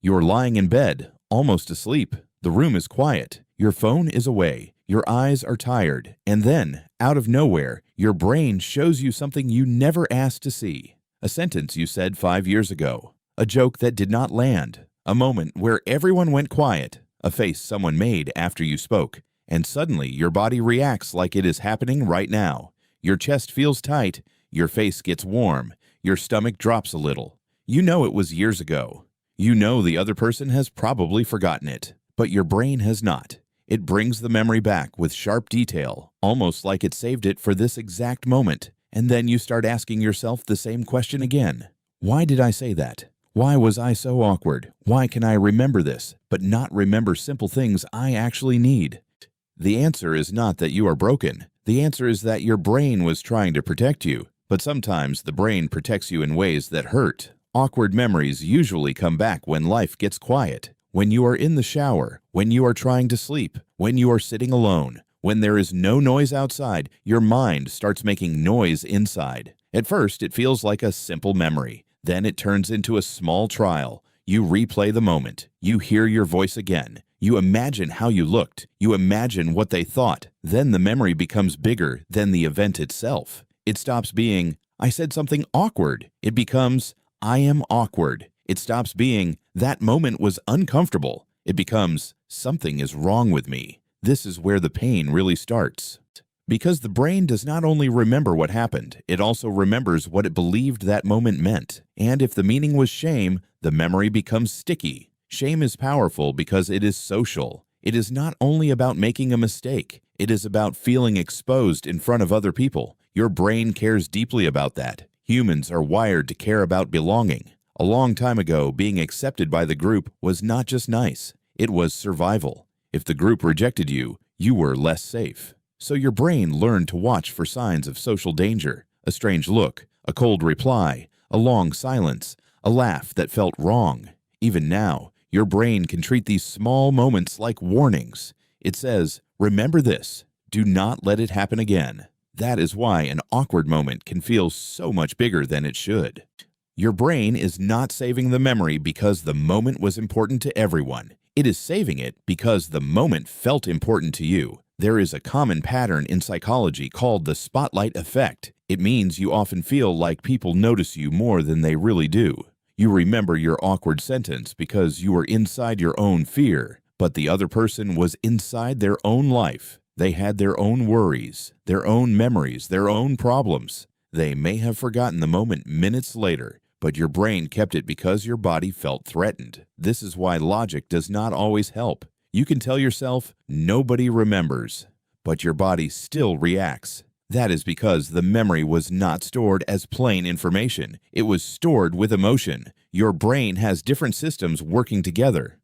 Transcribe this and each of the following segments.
You're lying in bed, almost asleep. The room is quiet. Your phone is away. Your eyes are tired. And then, out of nowhere, your brain shows you something you never asked to see. A sentence you said 5 years ago. A joke that did not land. A moment where everyone went quiet. A face someone made after you spoke. And suddenly your body reacts like it is happening right now. Your chest feels tight. Your face gets warm. Your stomach drops a little. You know it was years ago. You know the other person has probably forgotten it, but your brain has not. It brings the memory back with sharp detail, almost like it saved it for this exact moment. And then you start asking yourself the same question again. Why did I say that? Why was I so awkward? Why can I remember this, but not remember simple things I actually need? The answer is not that you are broken. The answer is that your brain was trying to protect you. But sometimes the brain protects you in ways that hurt. Awkward memories usually come back when life gets quiet. When you are in the shower, when you are trying to sleep, when you are sitting alone, when there is no noise outside, your mind starts making noise inside. At first, it feels like a simple memory. Then it turns into a small trial. You replay the moment. You hear your voice again. You imagine how you looked. You imagine what they thought. Then the memory becomes bigger than the event itself. It stops being, I said something awkward. It becomes, I am awkward. It stops being, that moment was uncomfortable. It becomes, something is wrong with me. This is where the pain really starts. Because the brain does not only remember what happened, it also remembers what it believed that moment meant. And if the meaning was shame, the memory becomes sticky. Shame is powerful because it is social. It is not only about making a mistake. It is about feeling exposed in front of other people. Your brain cares deeply about that. Humans are wired to care about belonging. A long time ago, being accepted by the group was not just nice. It was survival. If the group rejected you, you were less safe. So your brain learned to watch for signs of social danger. A strange look, a cold reply, a long silence, a laugh that felt wrong. Even now, your brain can treat these small moments like warnings. It says, remember this. Do not let it happen again. That is why an awkward moment can feel so much bigger than it should. Your brain is not saving the memory because the moment was important to everyone. It is saving it because the moment felt important to you. There is a common pattern in psychology called the spotlight effect. It means you often feel like people notice you more than they really do. You remember your awkward sentence because you were inside your own fear, but the other person was inside their own life. They had their own worries, their own memories, their own problems. They may have forgotten the moment minutes later, but your brain kept it because your body felt threatened. This is why logic does not always help. You can tell yourself, nobody remembers, but your body still reacts. That is because the memory was not stored as plain information. It was stored with emotion. Your brain has different systems working together.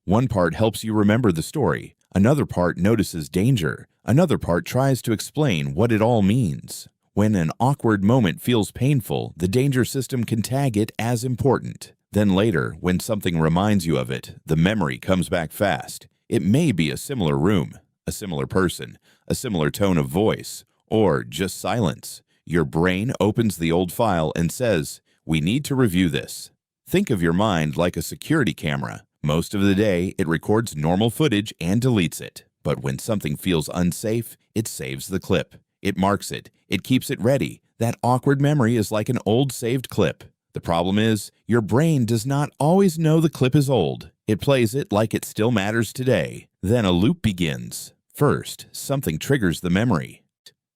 One part helps you remember the story. Another part notices danger. Another part tries to explain what it all means. When an awkward moment feels painful, the danger system can tag it as important. Then later, when something reminds you of it, the memory comes back fast. It may be a similar room, a similar person, a similar tone of voice, or just silence. Your brain opens the old file and says, we need to review this. Think of your mind like a security camera. Most of the day, it records normal footage and deletes it. But when something feels unsafe, it saves the clip. It marks it. It keeps it ready. That awkward memory is like an old saved clip. The problem is, your brain does not always know the clip is old. It plays it like it still matters today. Then a loop begins. First, something triggers the memory.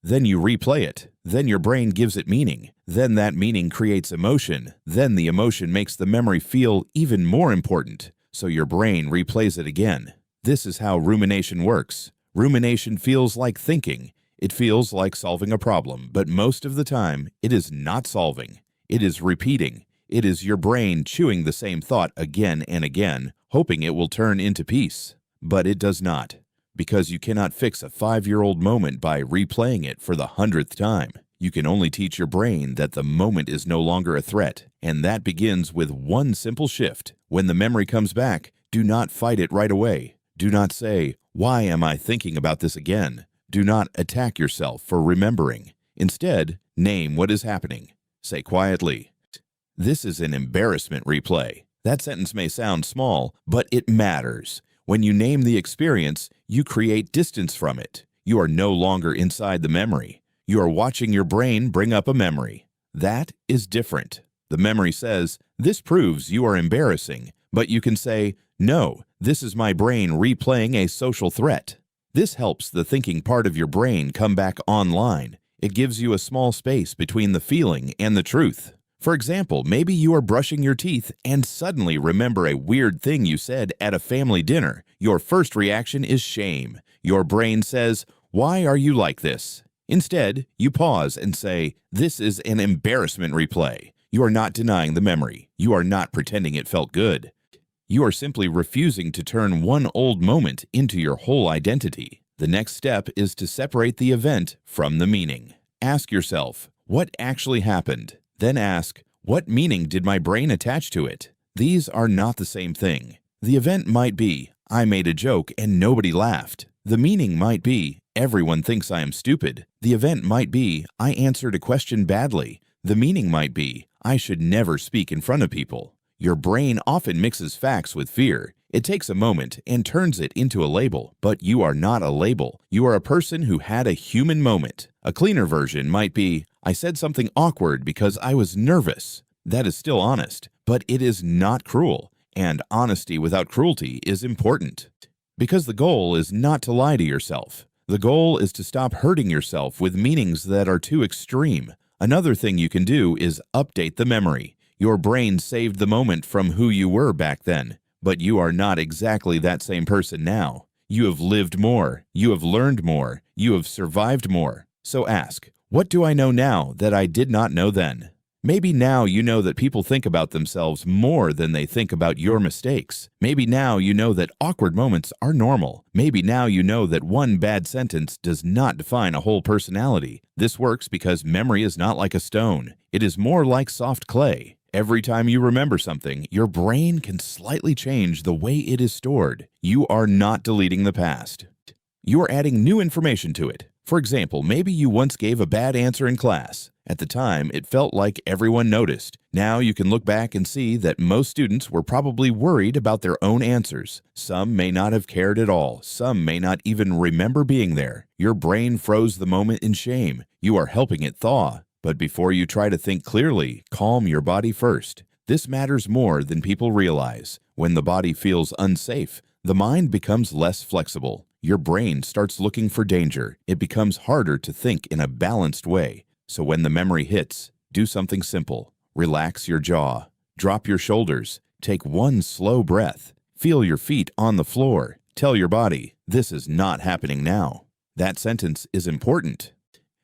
Then you replay it. Then your brain gives it meaning. Then that meaning creates emotion. Then the emotion makes the memory feel even more important. So your brain replays it again. This is how rumination works. Rumination feels like thinking. It feels like solving a problem, but most of the time, it is not solving. It is repeating. It is your brain chewing the same thought again and again, hoping it will turn into peace. But it does not, because you cannot fix a 5-year-old moment by replaying it for the 100th time. You can only teach your brain that the moment is no longer a threat, and that begins with one simple shift. When the memory comes back, do not fight it right away. Do not say, why am I thinking about this again? Do not attack yourself for remembering. Instead, name what is happening. Say quietly, this is an embarrassment replay. That sentence may sound small, but it matters. When you name the experience, you create distance from it. You are no longer inside the memory. You are watching your brain bring up a memory. That is different. The memory says, "This proves you are embarrassing," but you can say, "No, this is my brain replaying a social threat." This helps the thinking part of your brain come back online. It gives you a small space between the feeling and the truth. For example, maybe you are brushing your teeth and suddenly remember a weird thing you said at a family dinner. Your first reaction is shame. Your brain says, "Why are you like this?" Instead, you pause and say, "This is an embarrassment replay." You are not denying the memory. You are not pretending it felt good. You are simply refusing to turn one old moment into your whole identity. The next step is to separate the event from the meaning. Ask yourself, what actually happened? Then ask, what meaning did my brain attach to it? These are not the same thing. The event might be, I made a joke and nobody laughed. The meaning might be, everyone thinks I am stupid. The event might be, I answered a question badly. The meaning might be, I should never speak in front of people. Your brain often mixes facts with fear. It takes a moment and turns it into a label, but you are not a label. You are a person who had a human moment. A cleaner version might be, I said something awkward because I was nervous. That is still honest, but it is not cruel, and honesty without cruelty is important. Because the goal is not to lie to yourself. The goal is to stop hurting yourself with meanings that are too extreme. Another thing you can do is update the memory. Your brain saved the moment from who you were back then, but you are not exactly that same person now. You have lived more, you have learned more, you have survived more. So ask, what do I know now that I did not know then? Maybe now you know that people think about themselves more than they think about your mistakes. Maybe now you know that awkward moments are normal. Maybe now you know that one bad sentence does not define a whole personality. This works because memory is not like a stone. It is more like soft clay. Every time you remember something, your brain can slightly change the way it is stored. You are not deleting the past. You are adding new information to it. For example, maybe you once gave a bad answer in class. At the time, it felt like everyone noticed. Now you can look back and see that most students were probably worried about their own answers. Some may not have cared at all. Some may not even remember being there. Your brain froze the moment in shame. You are helping it thaw. But before you try to think clearly, calm your body first. This matters more than people realize. When the body feels unsafe, the mind becomes less flexible. Your brain starts looking for danger. It becomes harder to think in a balanced way. So when the memory hits, do something simple. Relax your jaw. Drop your shoulders. Take one slow breath. Feel your feet on the floor. Tell your body, this is not happening now. That sentence is important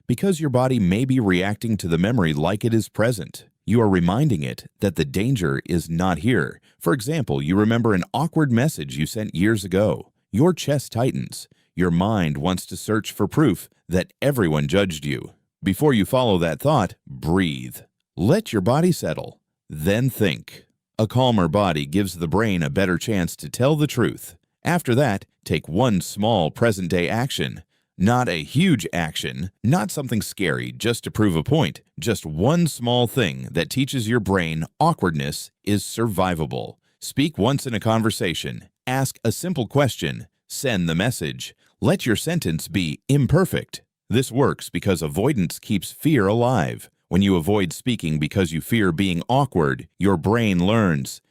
because your body may be reacting to the memory like it is present. You are reminding it that the danger is not here. For example, you remember an awkward message you sent years ago. Your chest tightens. Your mind wants to search for proof that everyone judged you. Before you follow that thought, breathe. Let your body settle. Then think. A calmer body gives the brain a better chance to tell the truth. After that, take one small present-day action. Not a huge action, not something scary just to prove a point. Just one small thing that teaches your brain awkwardness is survivable. Speak once in a conversation. Ask a simple question. Send the message. Let your sentence be imperfect. This works because avoidance keeps fear alive. When you avoid speaking because you fear being awkward, your brain learns,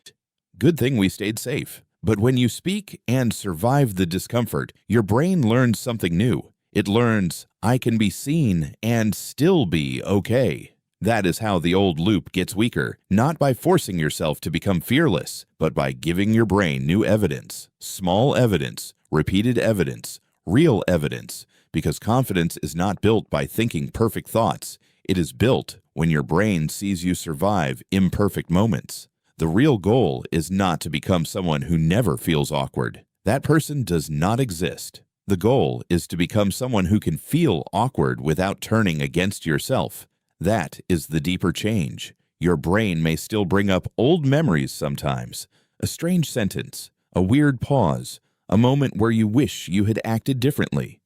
good thing we stayed safe. But when you speak and survive the discomfort, your brain learns something new. It learns, I can be seen and still be okay. That is how the old loop gets weaker, not by forcing yourself to become fearless, but by giving your brain new evidence, small evidence, repeated evidence, real evidence, because confidence is not built by thinking perfect thoughts. It is built when your brain sees you survive imperfect moments. The real goal is not to become someone who never feels awkward. That person does not exist. The goal is to become someone who can feel awkward without turning against yourself. That is the deeper change. Your brain may still bring up old memories sometimes. A strange sentence, a weird pause, a moment where you wish you had acted differently.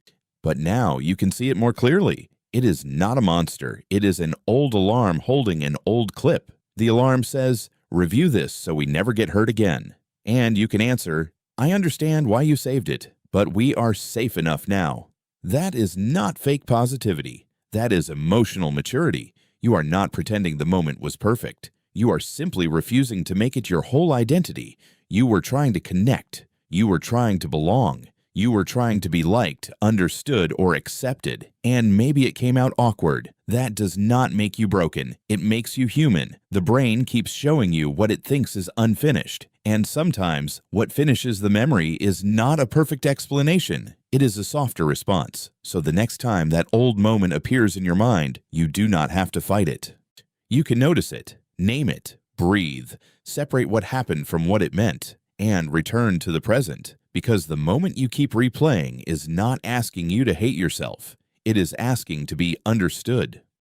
But now you can see it more clearly. It is not a monster. It is an old alarm holding an old clip. The alarm says, Review this so we never get hurt again. And you can answer, I understand why you saved it, but we are safe enough now. That is not fake positivity. That is emotional maturity. You are not pretending the moment was perfect. You are simply refusing to make it your whole identity. You were trying to connect. You were trying to belong. You were trying to be liked, understood, or accepted, and maybe it came out awkward. That does not make you broken. It makes you human. The brain keeps showing you what it thinks is unfinished, and sometimes what finishes the memory is not a perfect explanation. It is a softer response. So the next time that old moment appears in your mind, you do not have to fight it. You can notice it, name it, breathe, separate what happened from what it meant, and return to the present. Because the moment you keep replaying is not asking you to hate yourself. It is asking to be understood.